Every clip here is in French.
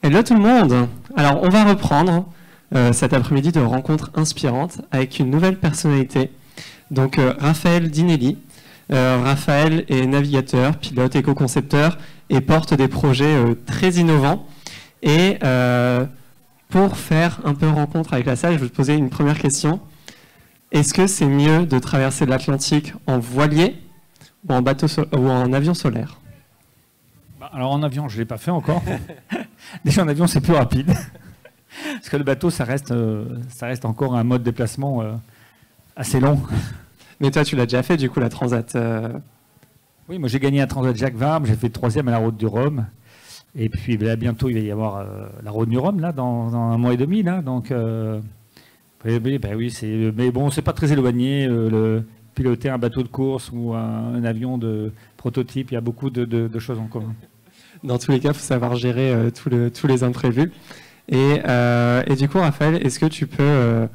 Hello tout le monde. Alors on va reprendre cet après-midi de rencontres inspirantes avec une nouvelle personnalité. Donc Raphaël Dinelli. Raphaël est navigateur, pilote, éco-concepteur et porte des projets très innovants. Et pour faire un peu rencontre avec la salle, je vais te poser une première question. Est-ce que c'est mieux de traverser l'Atlantique en voilier ou en bateau ou en avion solaire? Alors en avion, je ne l'ai pas fait encore. Déjà en avion, c'est plus rapide. Parce que le bateau, ça reste encore un mode de déplacement assez long. Mais toi, tu l'as déjà fait, du coup, la Transat. Oui, moi j'ai gagné la Transat Jacques Vabre, j'ai fait 3e à la Route du Rhum. Et puis là, bientôt, il va y avoir la Route du Rhum, là, dans un mois et demi. Là, donc, oui, mais bon, c'est pas très éloigné. Piloter un bateau de course ou un avion de prototype, il y a beaucoup de choses en commun. Dans tous les cas, il faut savoir gérer tous les imprévus. Et du coup, Raphaël, est-ce que tu peux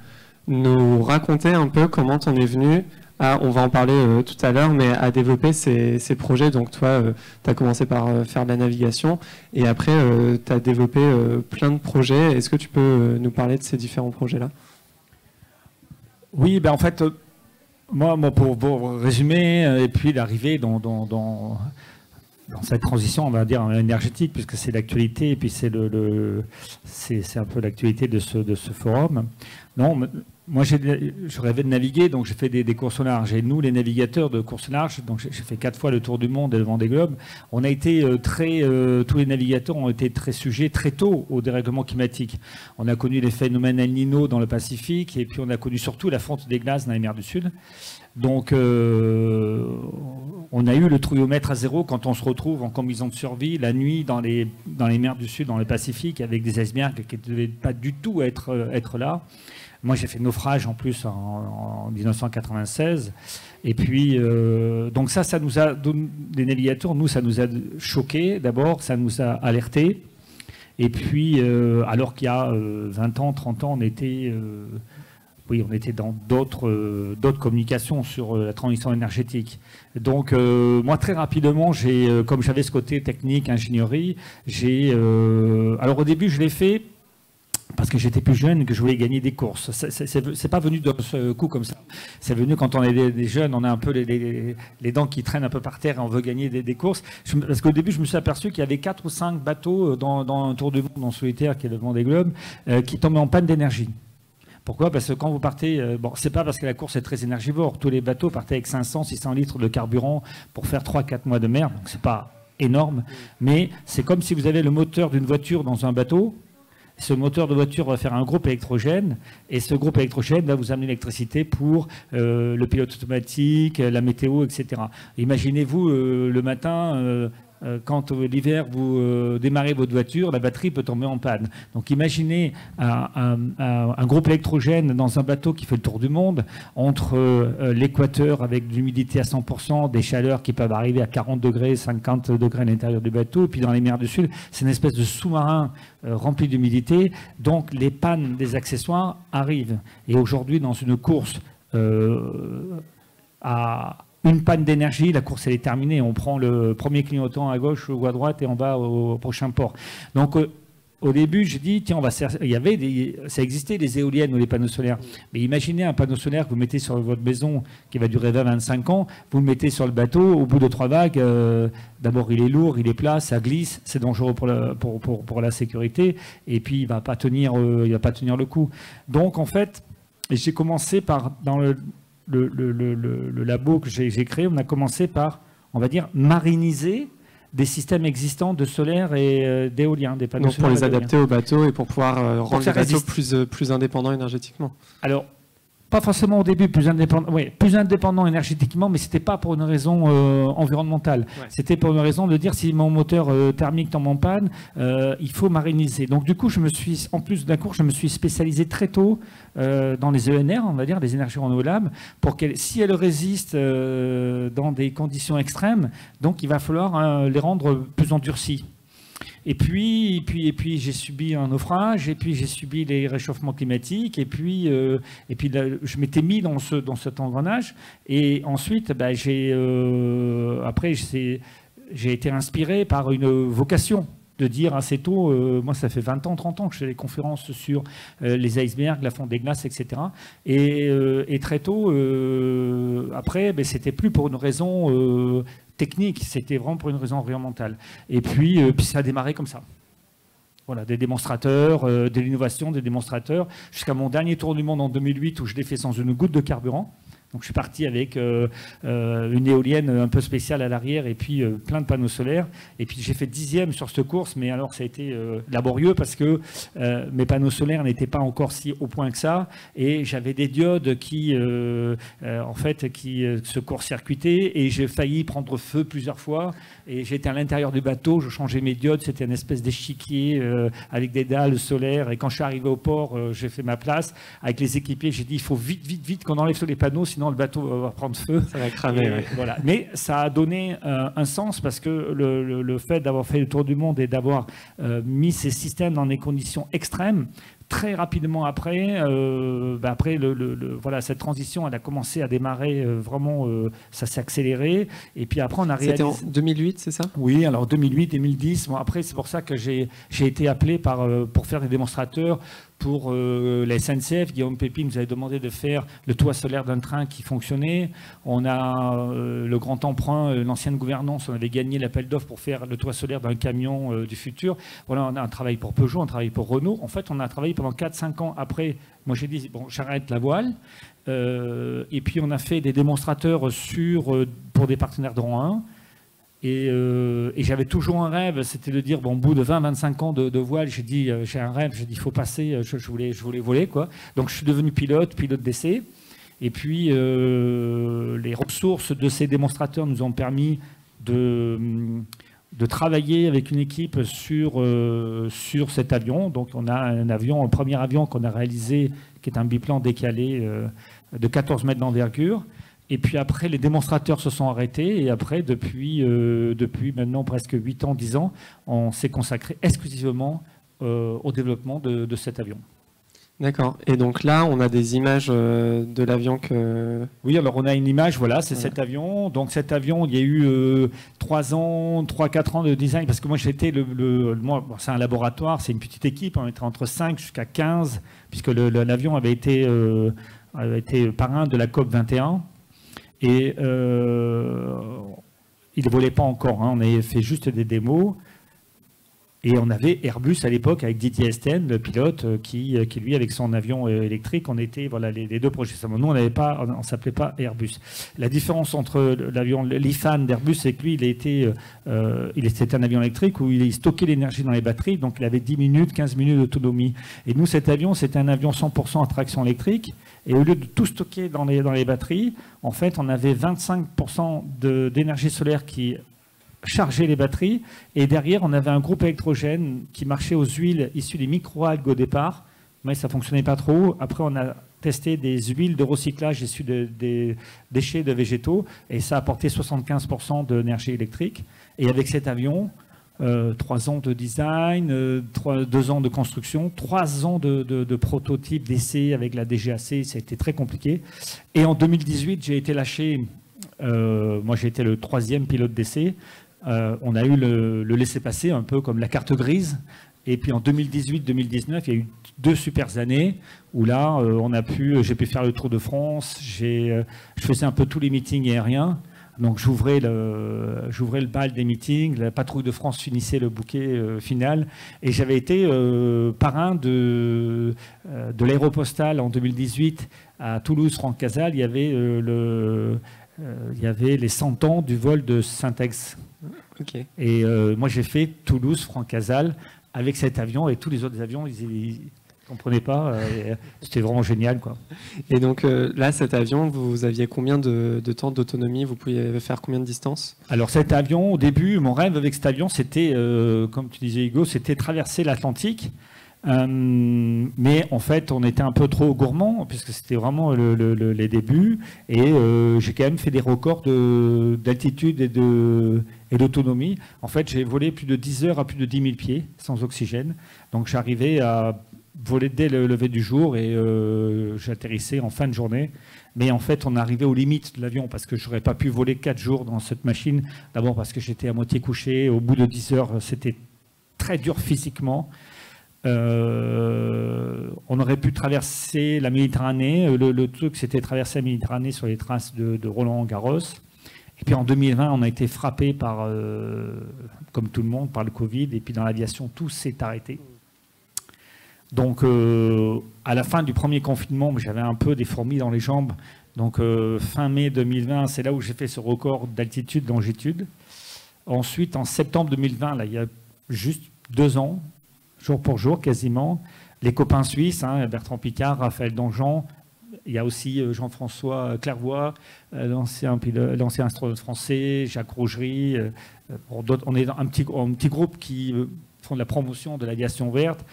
nous raconter un peu comment tu en es venu à, on va en parler tout à l'heure, mais à développer ces projets. Donc toi, tu as commencé par faire de la navigation et après, tu as développé plein de projets. Est-ce que tu peux nous parler de ces différents projets-là? Oui, en fait, moi pour résumer, et puis l'arrivée dans cette transition, on va dire, énergétique, puisque c'est l'actualité, et puis c'est un peu l'actualité de ce forum. Non, moi je rêvais de naviguer, donc j'ai fait des courses au large. Et nous, les navigateurs de courses au large, donc j'ai fait 4 fois le tour du monde et le Vendée Globe, on a été tous les navigateurs ont été très sujets très tôt au dérèglement climatique. On a connu les phénomènes El Niño dans le Pacifique, et puis on a connu surtout la fonte des glaces dans les mers du Sud. Donc, on a eu le trouillomètre à zéro quand on se retrouve en combinaison de survie la nuit dans les mers du Sud, dans le Pacifique, avec des icebergs qui ne devaient pas du tout être là. Moi, j'ai fait naufrage en plus en 1996. Et puis, donc ça nous a, les navigateurs, nous, ça nous a choqués d'abord, ça nous a alertés. Et puis, alors qu'il y a 20 ans, 30 ans, on était dans d'autres communications sur la transition énergétique. Donc, moi, très rapidement, comme j'avais ce côté technique, ingénierie, alors au début, je l'ai fait parce que j'étais plus jeune et que je voulais gagner des courses. C'est pas venu d'un coup comme ça. C'est venu quand on est des jeunes, on a un peu les dents qui traînent un peu par terre et on veut gagner des courses. Parce qu'au début, je me suis aperçu qu'il y avait 4 ou 5 bateaux dans un tour du monde en solitaire, qui est le Vendée Globe, qui tombaient en panne d'énergie. Pourquoi? Parce que quand vous partez, c'est pas parce que la course est très énergivore. Tous les bateaux partaient avec 500, 600 litres de carburant pour faire 3-4 mois de mer. Donc c'est pas énorme, mais c'est comme si vous avez le moteur d'une voiture dans un bateau. Ce moteur de voiture va faire un groupe électrogène et ce groupe électrogène va vous amener l'électricité pour le pilote automatique, la météo, etc. Imaginez-vous le matin, quand l'hiver vous démarrez votre voiture, la batterie peut tomber en panne. Donc imaginez un groupe électrogène dans un bateau qui fait le tour du monde, entre l'équateur avec de l'humidité à 100%, des chaleurs qui peuvent arriver à 40 degrés, 50 degrés à l'intérieur du bateau, et puis dans les mers du Sud, c'est une espèce de sous-marin rempli d'humidité. Donc les pannes des accessoires arrivent. Et aujourd'hui, dans une course à une panne d'énergie, la course elle est terminée. On prend le premier clignotant à gauche ou à droite et on va au prochain port. Donc au début, j'ai dit tiens, ça existait les éoliennes ou les panneaux solaires. Mais imaginez un panneau solaire que vous mettez sur votre maison qui va durer 20-25 ans, vous le mettez sur le bateau, au bout de 3 vagues, d'abord il est lourd, il est plat, ça glisse, c'est dangereux pour la sécurité, et puis il va pas tenir le coup. Donc en fait, j'ai commencé dans le labo que j'ai créé, on a commencé par, on va dire, mariniser des systèmes existants de solaire et d'éolien, des panneaux solaires. Pour les adapter au bateau et pour pouvoir rendre les bateaux plus indépendants énergétiquement. Alors, pas forcément au début plus indépendant énergétiquement, mais c'était pas pour une raison environnementale. Ouais. C'était pour une raison de dire si mon moteur thermique tombe en panne, il faut mariniser. Donc du coup, en plus d'un cours, je me suis spécialisé très tôt dans les ENR, on va dire, les énergies renouvelables, pour si elles résistent dans des conditions extrêmes, donc il va falloir les rendre plus endurcies. Et puis j'ai subi un naufrage, et puis j'ai subi les réchauffements climatiques, et puis là, je m'étais mis dans cet engrenage. Et ensuite, j'ai été inspiré par une vocation. de dire assez tôt, moi ça fait 20 ans, 30 ans que je fais des conférences sur les icebergs, la fonte des glaces, etc. Et très tôt, après, ben, c'était plus pour une raison technique, c'était vraiment pour une raison environnementale. Et puis ça a démarré comme ça. Voilà, des démonstrateurs, de l'innovation, des démonstrateurs, jusqu'à mon dernier tour du monde en 2008 où je l'ai fait sans une goutte de carburant. Donc je suis parti avec une éolienne un peu spéciale à l'arrière et puis plein de panneaux solaires. Et puis j'ai fait 10e sur cette course, mais alors ça a été laborieux parce que mes panneaux solaires n'étaient pas encore si au point que ça. Et j'avais des diodes qui se court-circuitaient et j'ai failli prendre feu plusieurs fois. Et j'étais à l'intérieur du bateau, je changeais mes diodes, c'était une espèce d'échiquier avec des dalles solaires. Et quand je suis arrivé au port, j'ai fait ma place. Avec les équipiers, j'ai dit il faut vite, vite, vite qu'on enlève tous les panneaux, sinon le bateau va prendre feu. Ça va cramer. Ouais. Voilà. Mais ça a donné un sens parce que le fait d'avoir fait le tour du monde et d'avoir mis ces systèmes dans des conditions extrêmes, très rapidement après, voilà, cette transition, elle a commencé à démarrer vraiment, ça s'est accéléré. Et puis après, on a réalisé... C'était en 2008, c'est ça? Oui, alors 2008, 2010. Bon, après, c'est pour ça que j'ai été appelé pour faire des démonstrateurs pour la SNCF. Guillaume Pépi nous avait demandé de faire le toit solaire d'un train qui fonctionnait. On a le grand emprunt, l'ancienne gouvernance, on avait gagné l'appel d'offres pour faire le toit solaire d'un camion du futur. Voilà, on a un travail pour Peugeot, on travaille pour Renault. En fait, on a travaillé pendant 4-5 ans après. Moi, j'ai dit, bon, j'arrête la voile. Et puis, on a fait des démonstrateurs pour des partenaires de rang 1. Et j'avais toujours un rêve, c'était de dire, bon, au bout de 20-25 ans de voile, j'ai dit, j'ai un rêve, j'ai dit, il faut passer, je voulais voler, quoi. Donc, je suis devenu pilote d'essai. Et puis, les ressources de ces démonstrateurs nous ont permis de travailler avec une équipe sur cet avion. Donc, on a un premier avion qu'on a réalisé, qui est un biplan décalé de 14 mètres d'envergure. Et puis après, les démonstrateurs se sont arrêtés. Et après, depuis maintenant presque 8 ans, 10 ans, on s'est consacré exclusivement au développement de cet avion. D'accord. Et donc là, on a des images de l'avion que... Oui, alors on a une image, voilà, c'est cet avion. Donc cet avion, il y a eu 3-4 ans de design. Parce que moi, j'étais c'est un laboratoire, c'est une petite équipe. On était entre 5 jusqu'à 15, puisque l'avion avait été parrain de la COP 21. Et il ne volait pas encore, hein. On avait fait juste des démos. Et on avait Airbus à l'époque avec Didier Esten, le pilote, qui lui, avec son avion électrique, on était les deux projets. Nous, on ne s'appelait pas Airbus. La différence entre l'avion l'IFAN d'Airbus, c'est que lui, c'était un avion électrique où il stockait l'énergie dans les batteries, donc il avait 10 minutes, 15 minutes d'autonomie. Et nous, cet avion, c'était un avion 100% à traction électrique. Et au lieu de tout stocker dans les batteries, en fait, on avait 25% d'énergie solaire qui chargeait les batteries. Et derrière, on avait un groupe électrogène qui marchait aux huiles issues des microalgues au départ. Mais ça ne fonctionnait pas trop. Après, on a testé des huiles de recyclage issues des déchets de végétaux. Et ça a apporté 75% d'énergie électrique. Et avec cet avion, 3 ans de design, 2 ans de construction, 3 ans de prototype, d'essai avec la DGAC, ça a été très compliqué. Et en 2018, j'ai été lâché, moi j'ai été le 3e pilote d'essai. On a eu le laissez-passer, un peu comme la carte grise. Et puis en 2018-2019, il y a eu 2 super années où là, j'ai pu faire le Tour de France, je faisais un peu tous les meetings aériens. Donc j'ouvrais le bal des meetings, la patrouille de France finissait le bouquet final, et j'avais été parrain de l'aéropostale en 2018 à Toulouse, Franck Casal. Il y avait les 100 ans du vol de Syntex. Okay. Et moi j'ai fait Toulouse, Franck Casal avec cet avion, et tous les autres avions, ils comprenez pas, c'était vraiment génial, quoi. Et donc là, cet avion, vous aviez combien de temps d'autonomie? Vous pouviez faire combien de distance? Alors cet avion, au début, mon rêve avec cet avion, c'était, comme tu disais Hugo, c'était traverser l'Atlantique. Mais en fait, on était un peu trop gourmand, puisque c'était vraiment les débuts. Et j'ai quand même fait des records d'altitude et d'autonomie. En fait, j'ai volé plus de 10 heures à plus de 10 000 pieds, sans oxygène. Donc j'arrivais à voler dès le lever du jour et j'atterrissais en fin de journée. Mais en fait, on arrivait aux limites de l'avion parce que je n'aurais pas pu voler 4 jours dans cette machine. D'abord parce que j'étais à moitié couché. Au bout de 10 heures, c'était très dur physiquement. On aurait pu traverser la Méditerranée. Le truc, c'était traverser la Méditerranée sur les traces de Roland Garros. Et puis en 2020, on a été frappé par, comme tout le monde, par le Covid. Et puis dans l'aviation, tout s'est arrêté. Donc à la fin du premier confinement, j'avais un peu des fourmis dans les jambes. Donc fin mai 2020, c'est là où j'ai fait ce record d'altitude, longitude. Ensuite, en septembre 2020, là, il y a juste 2 ans, jour pour jour quasiment, les copains suisses, hein, Bertrand Piccard, Raphaël Danjean, il y a aussi Jean-François Clairvoy, l'ancien astronaute français, Jacques Rougerie. On est un petit groupe qui font de la promotion de l'aviation verte.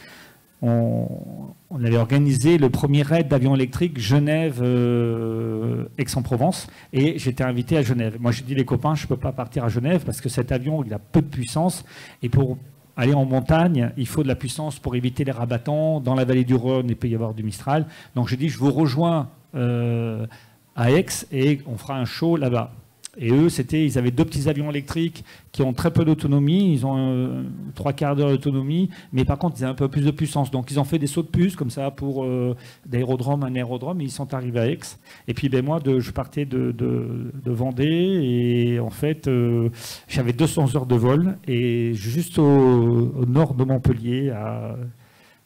On avait organisé le premier raid d'avion électrique Genève-Aix-en-Provence et j'étais invité à Genève. Moi, j'ai dit les copains, je ne peux pas partir à Genève parce que cet avion, il a peu de puissance et pour aller en montagne, il faut de la puissance pour éviter les rabattants. Dans la vallée du Rhône, il peut y avoir du Mistral. Donc, j'ai dit, je vous rejoins à Aix et on fera un show là-bas. Et eux, ils avaient 2 petits avions électriques qui ont très peu d'autonomie. Ils ont 3/4 d'heure d'autonomie, mais par contre, ils ont un peu plus de puissance. Donc, ils ont fait des sauts de puce comme ça pour d'aérodrome en aérodrome. Et ils sont arrivés à Aix. Et puis, moi, je partais de Vendée. Et en fait, j'avais 200 heures de vol. Et juste au nord de Montpellier,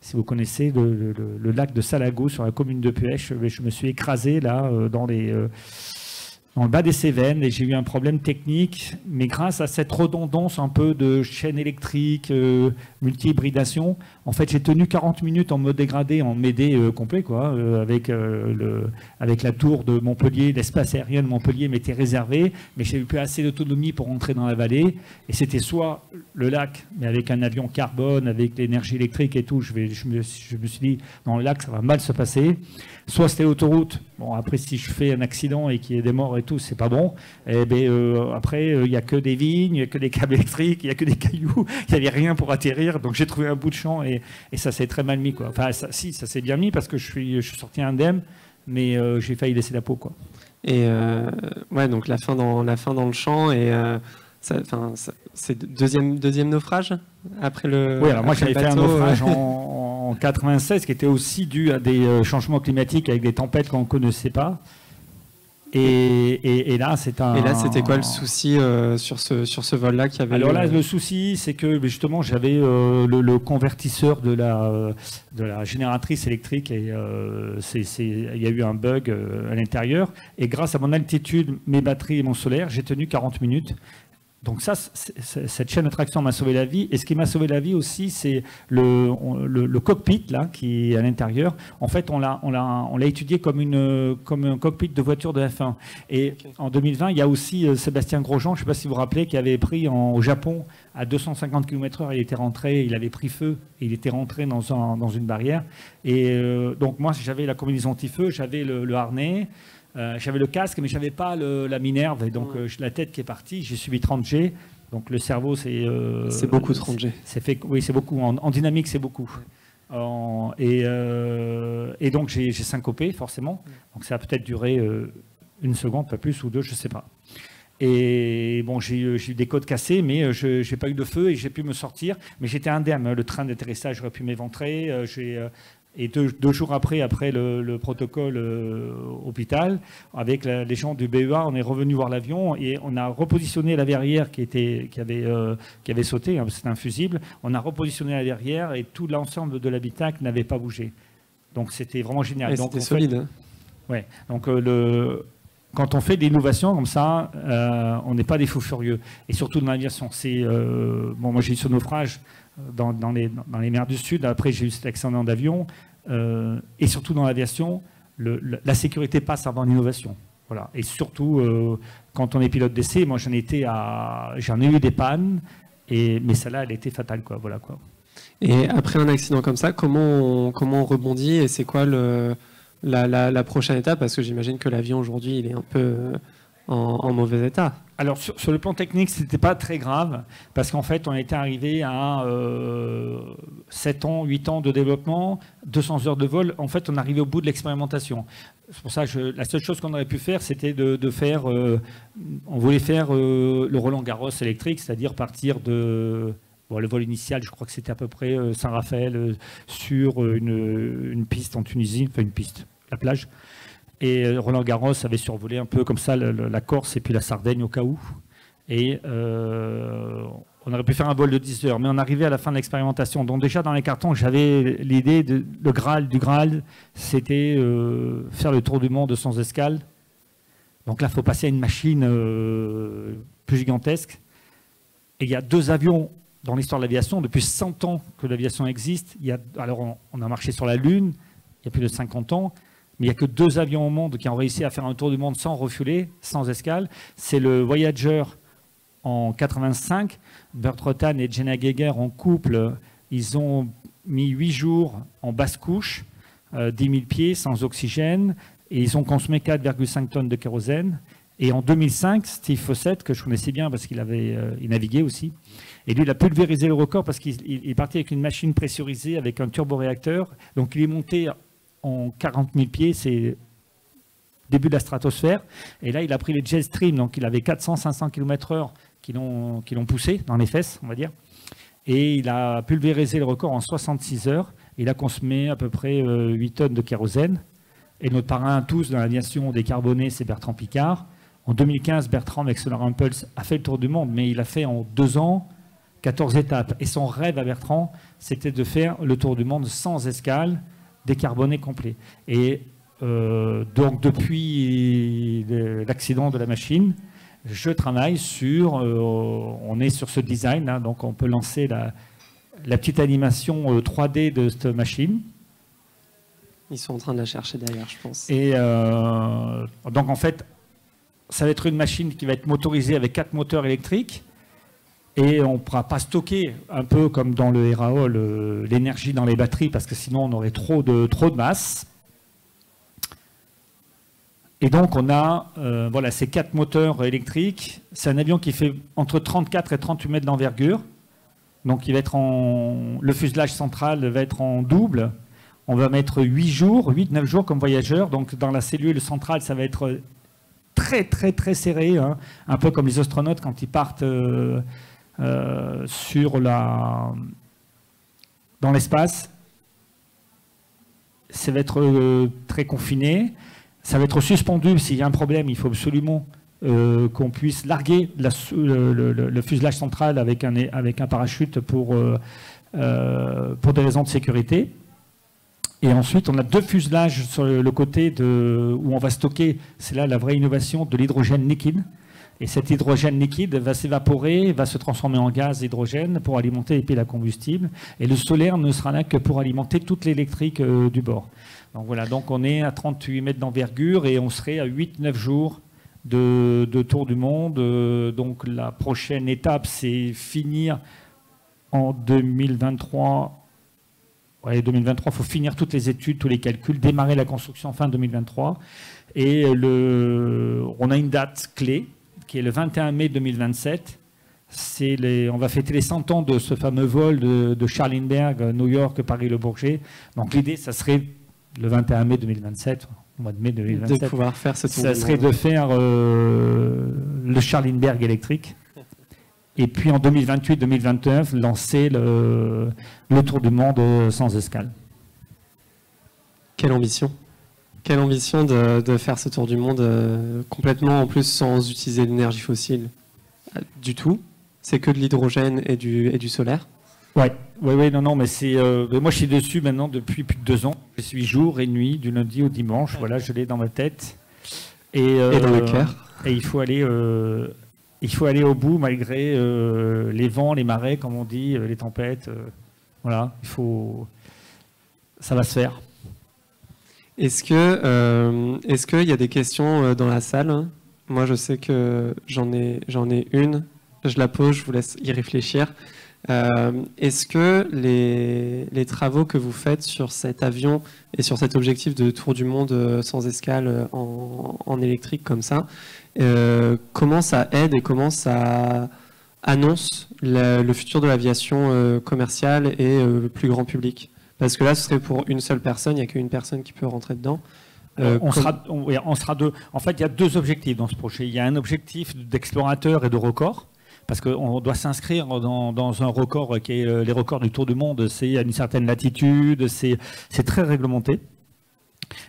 si vous connaissez le lac de Salago, sur la commune de Puech, je me suis écrasé là dans le bas des Cévennes et j'ai eu un problème technique, mais grâce à cette redondance un peu de chaîne électrique, multi-hybridation, en fait j'ai tenu 40 minutes en mode dégradé, en MD complet, quoi, avec la tour de Montpellier, l'espace aérien de Montpellier m'était réservé, mais j'ai eu plus assez d'autonomie pour rentrer dans la vallée, et c'était soit le lac, mais avec un avion carbone, avec l'énergie électrique et tout, je me suis dit, dans le lac ça va mal se passer, soit c'était l'autoroute, bon après si je fais un accident et qu'il y ait des morts et tout, c'est pas bon. Et après, il n'y a que des vignes, il n'y a que des câbles électriques, il n'y a que des cailloux, il n'y avait rien pour atterrir. Donc j'ai trouvé un bout de champ et ça s'est très mal mis, quoi. Enfin, ça s'est bien mis parce que je suis sorti indemne, mais j'ai failli laisser la peau, quoi. Et ouais, donc la fin dans le champ et c'est deuxième naufrage après le. Oui, alors moi après j'avais fait un naufrage en 96 qui était aussi dû à des changements climatiques avec des tempêtes qu'on ne connaissait pas. Et là, c'était quoi le souci sur ce vol-là qui avait? Alors là, le souci, c'est que justement, j'avais le convertisseur de la génératrice électrique et il y a eu un bug à l'intérieur. Et grâce à mon altitude, mes batteries et mon solaire, j'ai tenu 40 minutes. Donc ça, cette chaîne de traction m'a sauvé la vie. Et ce qui m'a sauvé la vie aussi, c'est le cockpit là, qui est à l'intérieur. En fait, on l'a étudié comme un cockpit de voiture de F1. Et en 2020, il y a aussi Sébastien Grosjean, je ne sais pas si vous vous rappelez, qui avait pris au Japon à 250 km/h. Il avait pris feu et il était rentré dans une barrière. Et donc moi, j'avais la combinaison anti-feu, j'avais le harnais. J'avais le casque, mais je n'avais pas la Minerve. Et donc, la tête qui est partie, j'ai subi 30 G. Donc, le cerveau, c'est... c'est beaucoup 30 G. Oui, c'est beaucoup. En dynamique, c'est beaucoup. Et donc, j'ai syncopé, forcément. Donc, ça a peut-être duré 1 seconde, pas plus, ou 2, je ne sais pas. Et bon, j'ai eu des côtes cassées, mais je n'ai pas eu de feu et j'ai pu me sortir. Mais j'étais indemne. Le train d'atterrissage aurait pu m'éventrer. Et deux jours après le protocole hôpital, avec les gens du BEA, on est revenu voir l'avion et on a repositionné la verrière qui avait sauté, hein, c'était un fusible. On a repositionné la verrière et tout l'ensemble de l'habitacle n'avait pas bougé. Donc c'était vraiment génial. Ouais, c'était solide. Hein. Ouais. Donc quand on fait de l'innovation comme ça, on n'est pas des fous furieux. Et surtout dans l'aviation. Moi j'ai eu ce naufrage dans les mers du Sud. Après, j'ai eu cet accident d'avion. Et surtout dans l'aviation, la sécurité passe avant l'innovation. Voilà. Et surtout, quand on est pilote d'essai, moi j'en ai eu des pannes, mais celle-là, elle était fatale, quoi. Voilà, quoi. Et après un accident comme ça, comment on rebondit et c'est quoi la prochaine étape? Parce que j'imagine que l'avion aujourd'hui, il est un peu en mauvais état. Alors sur le plan technique, c'était pas très grave parce qu'en fait, on était arrivé à 7 ans, 8 ans de développement, 200 heures de vol. En fait, on arrivait au bout de l'expérimentation. C'est pour ça que la seule chose qu'on aurait pu faire, c'était de faire. On voulait faire le Roland Garros électrique, c'est-à-dire partir de Bon, le vol initial, je crois que c'était à peu près Saint-Raphaël sur une piste en Tunisie, enfin une piste, la plage. Et Roland-Garros avait survolé un peu comme ça la Corse et puis la Sardaigne au cas où. Et on aurait pu faire un vol de 10 heures, mais on arrivait à la fin de l'expérimentation. Donc déjà dans les cartons, j'avais l'idée, le Graal du Graal, c'était faire le tour du monde sans escale. Donc là, il faut passer à une machine plus gigantesque. Et il y a 2 avions dans l'histoire de l'aviation, depuis 100 ans que l'aviation existe. Alors on a marché sur la Lune, il y a plus de 50 ans, mais il n'y a que 2 avions au monde qui ont réussi à faire un tour du monde sans refuler, sans escale. C'est le Voyager en 85. Burt Rutan et Jenna Geiger en couple, ils ont mis 8 jours en basse couche, 10 000 pieds sans oxygène, et ils ont consommé 4,5 tonnes de kérosène. Et en 2005, Steve Fossett, que je connaissais bien parce qu'il il naviguait aussi, et lui, il a pulvérisé le record parce qu'il est parti avec une machine pressurisée avec un turboréacteur. Donc, il est monté en 40 000 pieds, c'est début de la stratosphère. Et là, il a pris les jet stream, donc il avait 400-500 km/h qui l'ont poussé dans les fesses, on va dire. Et il a pulvérisé le record en 66 heures. Il a consommé à peu près 8 tonnes de kérosène. Et notre parrain, tous dans l'aviation décarbonée, c'est Bertrand Piccard. En 2015, Bertrand, avec Solar Impulse, a fait le tour du monde, mais il a fait en 2 ans 14 étapes. Et son rêve à Bertrand, c'était de faire le tour du monde sans escale, décarboné complet. Et donc, depuis l'accident de la machine, je travaille on est sur ce design, hein, donc on peut lancer la petite animation 3D de cette machine. Ils sont en train de la chercher derrière, je pense. Et donc, en fait, ça va être une machine qui va être motorisée avec 4 moteurs électriques. Et on ne pourra pas stocker, un peu comme dans le RAO, l'énergie dans les batteries, parce que sinon on aurait trop de masse. Et donc on a voilà, ces 4 moteurs électriques. C'est un avion qui fait entre 34 et 38 mètres d'envergure. Donc il va être le fuselage central va être en double. On va mettre 8-9 jours comme voyageur. Donc dans la cellule centrale, ça va être très très très serré, hein, un peu comme les astronautes quand ils partent dans l'espace. Ça va être très confiné. Ça va être suspendu. S'il y a un problème, il faut absolument qu'on puisse larguer le fuselage central avec un parachute pour des raisons de sécurité. Et ensuite, on a 2 fuselages sur le côté où on va stocker, c'est là la vraie innovation, de l'hydrogène liquide. Et cet hydrogène liquide va s'évaporer, va se transformer en gaz hydrogène pour alimenter les piles à combustible. Et le solaire ne sera là que pour alimenter toute l'électrique du bord. Donc voilà, donc on est à 38 mètres d'envergure et on serait à 8-9 jours de tour du monde. Donc la prochaine étape, c'est finir en 2023. Ouais, 2023, il faut finir toutes les études, tous les calculs, démarrer la construction fin 2023. Et on a une date clé, qui est le 21 mai 2027. On va fêter les 100 ans de ce fameux vol de Charles Lindbergh, New York, Paris-Le Bourget. Donc l'idée, ça serait le 21 mai 2027, au mois de mai 2027. De pouvoir faire ce tour ça serait de faire le Charles Lindbergh électrique. Et puis en 2028-2029, lancer le tour du monde sans escale. Quelle ambition! Quelle ambition de faire ce tour du monde complètement, en plus, sans utiliser l'énergie fossile du tout. C'est que de l'hydrogène et du solaire. Ouais, non, mais c'est. Moi, je suis dessus maintenant depuis plus de 2 ans. Je suis jour et nuit, du lundi au dimanche. Voilà, je l'ai dans ma tête. Et dans le cœur. Et il faut aller au bout malgré les vents, les marées, comme on dit, les tempêtes. Voilà, ça va se faire. Est-ce qu'il y a des questions dans la salle? Moi, je sais que j'en ai une. Je la pose, je vous laisse y réfléchir. Est-ce que les travaux que vous faites sur cet avion et sur cet objectif de tour du monde sans escale en électrique comme ça, comment ça aide et comment ça annonce le futur de l'aviation commerciale et le plus grand public? Parce que là, ce serait pour une seule personne, il n'y a qu'une personne qui peut rentrer dedans. On sera 2. En fait, il y a 2 objectifs dans ce projet. Il y a un objectif d'explorateur et de record. parce qu'on doit s'inscrire dans un record qui est les records du Tour du Monde, c'est à une certaine latitude, c'est très réglementé.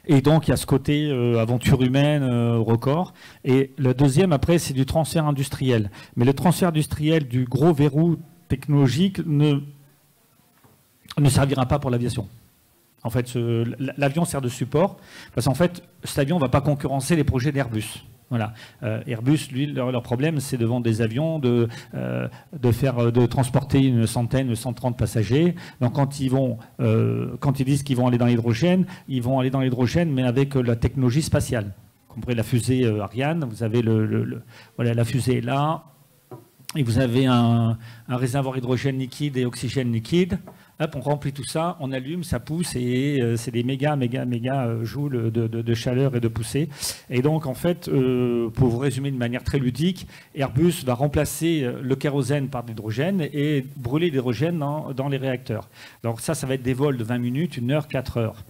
Et donc, il y a ce côté aventure humaine, record. Et le deuxième, après, c'est du transfert industriel. Mais le transfert industriel du gros verrou technologique ne servira pas pour l'aviation. En fait, l'avion sert de support, parce qu'en fait, cet avion ne va pas concurrencer les projets d'Airbus. Voilà. Airbus, lui, leur problème, c'est de vendre des avions, de transporter une centaine, 130 passagers. Donc, quand ils disent qu'ils vont aller dans l'hydrogène, ils vont aller dans l'hydrogène, mais avec la technologie spatiale. Vous comprenez la fusée Ariane, vous avez voilà, la fusée est là, et vous avez un réservoir hydrogène liquide et oxygène liquide. Hop, on remplit tout ça, on allume, ça pousse et c'est des méga joules de chaleur et de poussée. Et donc, en fait, pour vous résumer de manière très ludique, Airbus va remplacer le kérosène par de l'hydrogène et brûler l'hydrogène dans les réacteurs. Donc ça va être des vols de 20 minutes, 1 heure, 4 heures.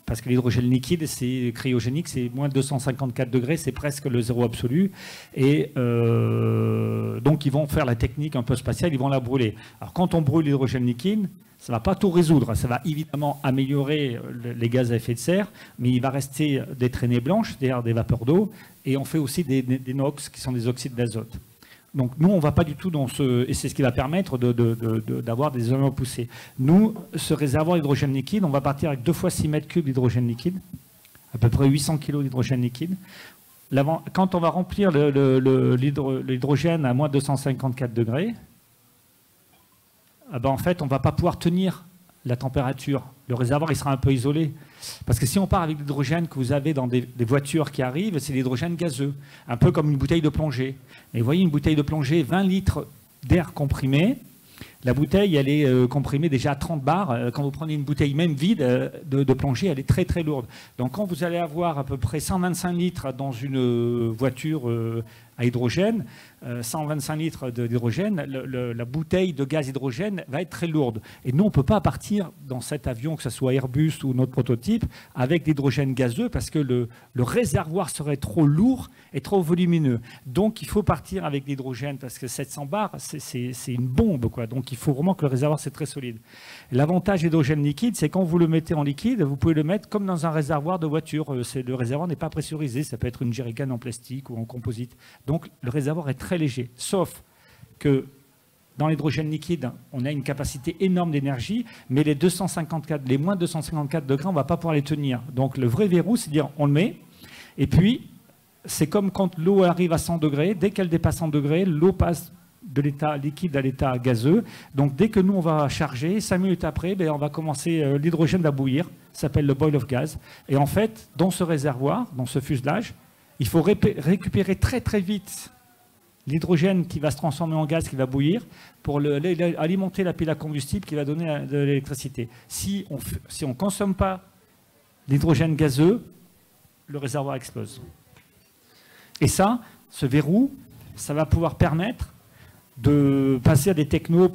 Parce que l'hydrogène liquide, c'est cryogénique, c'est moins de 254 degrés, c'est presque le zéro absolu. Et donc, ils vont faire la technique un peu spatiale, ils vont la brûler. Alors, quand on brûle l'hydrogène liquide, ça ne va pas tout résoudre, ça va évidemment améliorer les gaz à effet de serre, mais il va rester des traînées blanches, c'est-à-dire des vapeurs d'eau, et on fait aussi des NOx, qui sont des oxydes d'azote. Donc nous, on ne va pas du tout dans ce... Et c'est ce qui va permettre d'avoir des éléments poussés. Nous, ce réservoir d'hydrogène liquide, on va partir avec 2 fois 6 mètres cubes d'hydrogène liquide, à peu près 800 kg d'hydrogène liquide. Quand on va remplir l'hydrogène à moins 254 degrés, en fait, on ne va pas pouvoir tenir la température. Le réservoir, il sera un peu isolé. Parce que si on part avec l'hydrogène que vous avez dans des voitures qui arrivent, c'est l'hydrogène gazeux, un peu comme une bouteille de plongée. Et vous voyez, une bouteille de plongée, 20 litres d'air comprimé. La bouteille, elle est comprimée déjà à 30 bars. Quand vous prenez une bouteille même vide de plongée, elle est très très lourde. Donc quand vous allez avoir à peu près 125 litres dans une voiture à hydrogène, 125 litres d'hydrogène, la bouteille de gaz hydrogène va être très lourde. Et nous, on ne peut pas partir dans cet avion, que ce soit Airbus ou notre prototype, avec l'hydrogène gazeux parce que le réservoir serait trop lourd et trop volumineux. Donc, il faut partir avec l'hydrogène parce que 700 bars, c'est une bombe, quoi. Donc, il faut vraiment que le réservoir, c'est très solide. L'avantage de l'hydrogène liquide, c'est quand vous le mettez en liquide, vous pouvez le mettre comme dans un réservoir de voiture. Le réservoir n'est pas pressurisé, ça peut être une jerrycan en plastique ou en composite. Donc, le réservoir est très léger, sauf que dans l'hydrogène liquide, on a une capacité énorme d'énergie, mais les moins de 254 degrés, on ne va pas pouvoir les tenir. Donc le vrai verrou, c'est de dire on le met, et puis c'est comme quand l'eau arrive à 100 degrés, dès qu'elle dépasse 100 degrés, l'eau passe de l'état liquide à l'état gazeux. Donc dès que nous, on va charger, 5 minutes après, on va commencer, l'hydrogène va bouillir, ça s'appelle le boil of gas. Et en fait, dans ce réservoir, dans ce fuselage, il faut récupérer très très vite l'hydrogène qui va se transformer en gaz, qui va bouillir, pour alimenter la pile à combustible qui va donner de l'électricité. Si on ne consomme pas l'hydrogène gazeux, le réservoir explose. Et ça, ce verrou, ça va pouvoir permettre de passer à des technos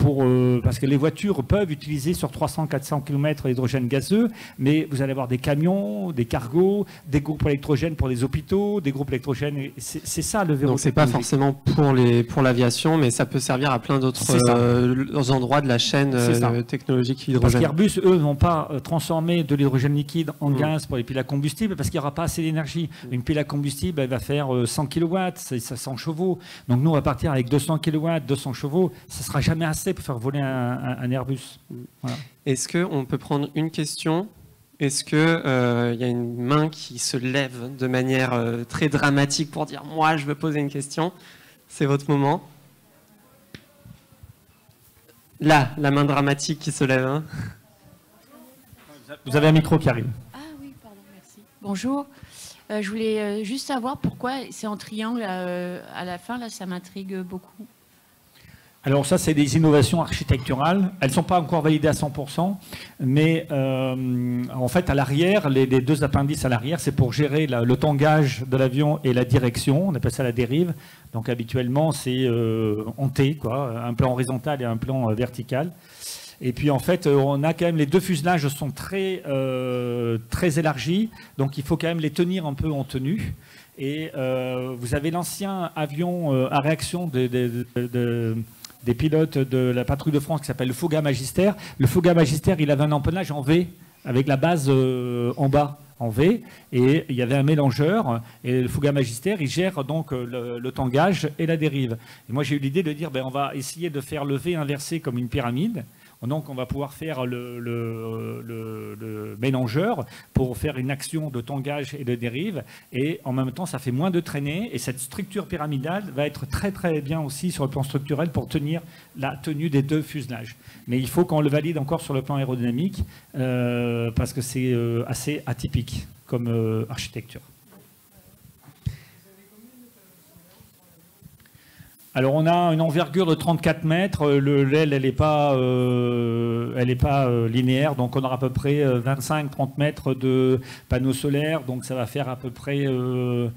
parce que les voitures peuvent utiliser sur 300-400 km l'hydrogène gazeux, mais vous allez avoir des camions, des cargos, des groupes électrogènes pour les hôpitaux, des groupes électrogènes. C'est ça le verrou. Donc c'est pas forcément pour l'aviation, mais ça peut servir à plein d'autres endroits de la chaîne technologique hydrogène. Parce qu'Airbus, eux, ne vont pas transformer de l'hydrogène liquide en gaz pour les piles à combustible parce qu'il n'y aura pas assez d'énergie. Une pile à combustible, elle va faire 100 kW, c'est 100 chevaux. Donc nous, on va partir avec 200 kW, 200 chevaux, ça ne sera jamais assez pour faire voler un Airbus. Voilà. Est-ce qu'on peut prendre une question? Est-ce qu'il y a une main qui se lève de manière très dramatique pour dire « moi, je veux poser une question ». C'est votre moment. Là, la main dramatique qui se lève. Hein. Vous avez un micro qui arrive. Ah oui, pardon, merci. Bonjour. Je voulais juste savoir pourquoi c'est en triangle à la fin, là, ça m'intrigue beaucoup. Alors ça, c'est des innovations architecturales. Elles ne sont pas encore validées à 100%, mais en fait, à l'arrière, les 2 appendices à l'arrière, c'est pour gérer le tangage de l'avion et la direction. On appelle ça la dérive. Donc habituellement, c'est en T, quoi, un plan horizontal et un plan vertical. Et puis en fait, on a quand même les 2 fuselages sont très élargis, donc il faut quand même les tenir un peu en tenue. Et vous avez l'ancien avion à réaction des pilotes de la patrouille de France qui s'appelle le Fouga Magister. Le Fouga Magister, il avait un empennage en V, avec la base en bas en V, et il y avait un mélangeur, et le Fouga Magister, il gère donc le tangage et la dérive. Et moi j'ai eu l'idée de dire, on va essayer de faire le V inversé comme une pyramide. Donc on va pouvoir faire le mélangeur pour faire une action de tangage et de dérive, et en même temps ça fait moins de traînées, et cette structure pyramidale va être très très bien aussi sur le plan structurel pour tenir la tenue des deux fuselages. Mais il faut qu'on le valide encore sur le plan aérodynamique parce que c'est assez atypique comme architecture. Alors on a une envergure de 34 mètres, l'aile elle n'est pas linéaire, donc on aura à peu près 25-30 mètres de panneaux solaires, donc ça va faire à peu près, on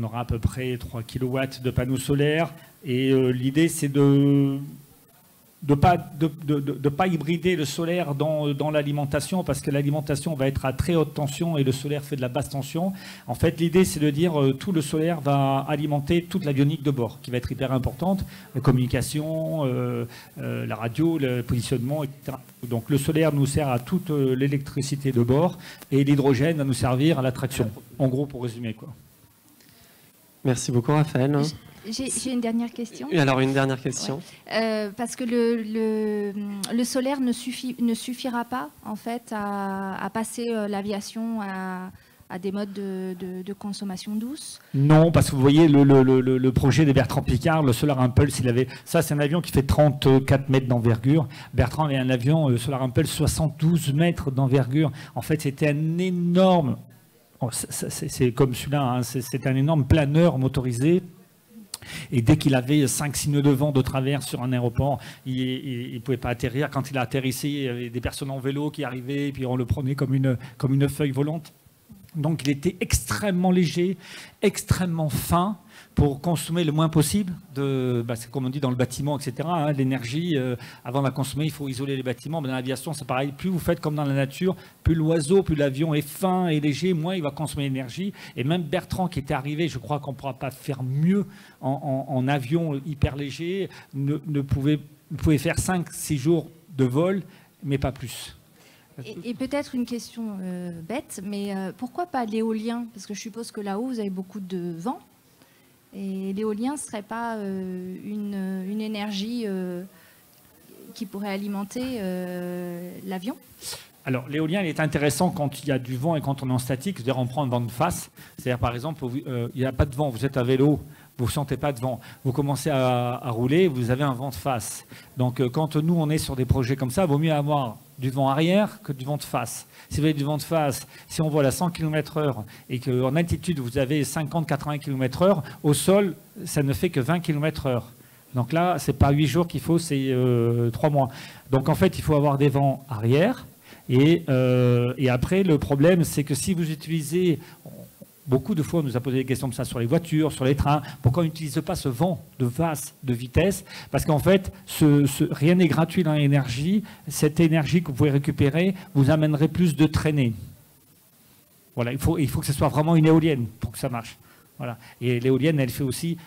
aura à peu près 3 kW de panneaux solaires, et l'idée c'est de pas hybrider le solaire dans l'alimentation, parce que l'alimentation va être à très haute tension et le solaire fait de la basse tension. En fait, l'idée, c'est de dire tout le solaire va alimenter toute l'avionique de bord, qui va être hyper importante, la communication, la radio, le positionnement, etc. Donc le solaire nous sert à toute l'électricité de bord, et l'hydrogène va nous servir à la traction. En gros, pour résumer, quoi. Merci beaucoup, Raphaël. J'ai une dernière question. Alors, une dernière question. Ouais. Parce que le solaire ne suffira pas, en fait, à passer l'aviation à des modes de consommation douce. Non, parce que vous voyez, le projet de Bertrand Piccard, le Solar Impulse, ça c'est un avion qui fait 34 mètres d'envergure. Bertrand avait un avion, le Solar Impulse, 72 mètres d'envergure. En fait, c'était un énorme... c'est comme celui-là, hein, c'est un énorme planeur motorisé. Et dès qu'il avait 5-6 nœuds de vent de travers sur un aéroport, il ne pouvait pas atterrir. Quand il a atterrissé, il y avait des personnes en vélo qui arrivaient, et puis on le prenait comme une feuille volante. Donc il était extrêmement léger, extrêmement fin, pour consommer le moins possible c'est comme on dit dans le bâtiment, etc. Hein, l'énergie, avant de la consommer, il faut isoler les bâtiments. Mais dans l'aviation, c'est pareil. Plus vous faites comme dans la nature, plus l'oiseau, plus l'avion est fin et léger, moins il va consommer l'énergie. Et même Bertrand, qui était arrivé, je crois qu'on ne pourra pas faire mieux en avion hyper léger, ne pouvait faire 5-6 jours de vol, mais pas plus. Et peut-être une question bête, mais pourquoi pas l'éolien? Parce que je suppose que là-haut, vous avez beaucoup de vent. Et l'éolien ne serait pas une énergie qui pourrait alimenter l'avion? Alors, l'éolien, il est intéressant quand il y a du vent et quand on est en statique, c'est-à-dire on prend un vent de face. C'est-à-dire, par exemple, il n'y a pas de vent, vous êtes à vélo, vous ne sentez pas de vent. Vous commencez à rouler, vous avez un vent de face. Donc, quand nous, on est sur des projets comme ça, il vaut mieux avoir du vent arrière que du vent de face. Si vous avez du vent de face, si on vole à 100 km/h et qu'en altitude, vous avez 50-80 km/h, au sol, ça ne fait que 20 km/h. Donc là, ce n'est pas 8 jours qu'il faut, c'est 3 mois. Donc en fait, il faut avoir des vents arrière. Et après, le problème, c'est que si vous utilisez... Beaucoup de fois, on nous a posé des questions comme ça sur les voitures, sur les trains. Pourquoi on n'utilise pas ce vent de face, de vitesse? Parce qu'en fait, rien n'est gratuit dans l'énergie. Cette énergie que vous pouvez récupérer vous amènerait plus de traînées. Voilà, il faut que ce soit vraiment une éolienne pour que ça marche. Voilà. Et l'éolienne,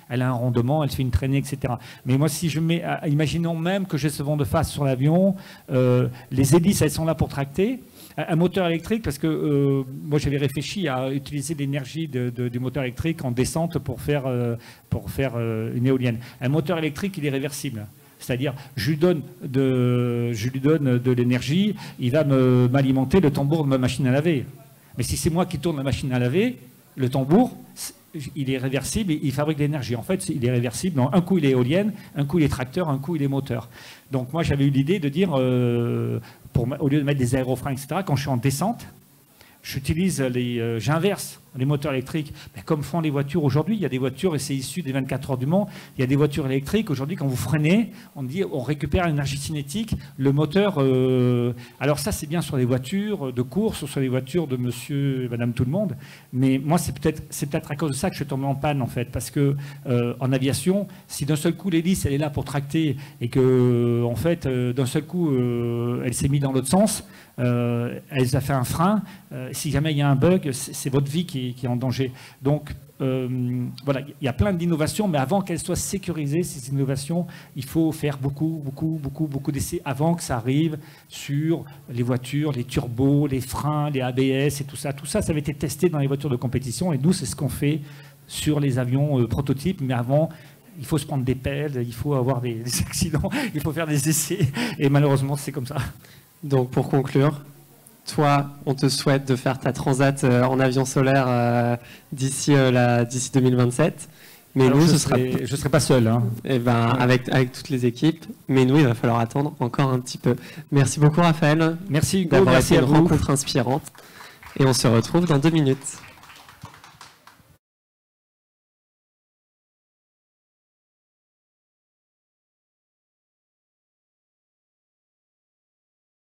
elle a un rendement, elle fait une traînée, etc. Mais moi, si je mets, imaginons même que j'ai ce vent de face sur l'avion, les hélices, elles sont là pour tracter. Un moteur électrique, parce que moi j'avais réfléchi à utiliser l'énergie du moteur électrique en descente pour faire une éolienne. Un moteur électrique, il est réversible. C'est-à-dire, je lui donne de l'énergie, il va m'alimenter le tambour de ma machine à laver. Mais si c'est moi qui tourne la machine à laver, le tambour, il est réversible, il fabrique de l'énergie. En fait, il est réversible. Un coup, il est éolienne, un coup, il est tracteur, un coup, il est moteur. Donc moi, j'avais eu l'idée de dire... au lieu de mettre des aérofreins, etc., quand je suis en descente, j'inverse les moteurs électriques. Mais comme font les voitures aujourd'hui, il y a des voitures, et c'est issu des 24 heures du Mans, il y a des voitures électriques. Aujourd'hui, quand vous freinez, on récupère l'énergie cinétique, le moteur... alors ça, c'est bien sur les voitures de course, ou sur les voitures de monsieur et madame tout le monde, mais moi, c'est peut-être à cause de ça que je suis tombé en panne, en fait, parce que en aviation, si d'un seul coup, l'hélice, elle est là pour tracter, et que, en fait, d'un seul coup, elle s'est mise dans l'autre sens, elle a fait un frein, si jamais il y a un bug, c'est votre vie qui qui est en danger. Donc, voilà, il y a plein d'innovations, mais avant qu'elles soient sécurisées, ces innovations, il faut faire beaucoup d'essais avant que ça arrive sur les voitures, les turbos, les freins, les ABS et tout ça. Tout ça, ça avait été testé dans les voitures de compétition, et nous, c'est ce qu'on fait sur les avions prototypes, mais avant, il faut se prendre des pelles, il faut avoir des accidents, il faut faire des essais, et malheureusement, c'est comme ça. Donc, pour conclure, toi, on te souhaite de faire ta transat en avion solaire d'ici 2027. Mais alors nous, je ne serai pas seul. Hein. Eh ben, avec toutes les équipes. Mais nous, il va falloir attendre encore un petit peu. Merci beaucoup, Raphaël. Merci Hugo, d'avoir merci été à une vous. rencontre inspirante. Et on se retrouve dans 2 minutes.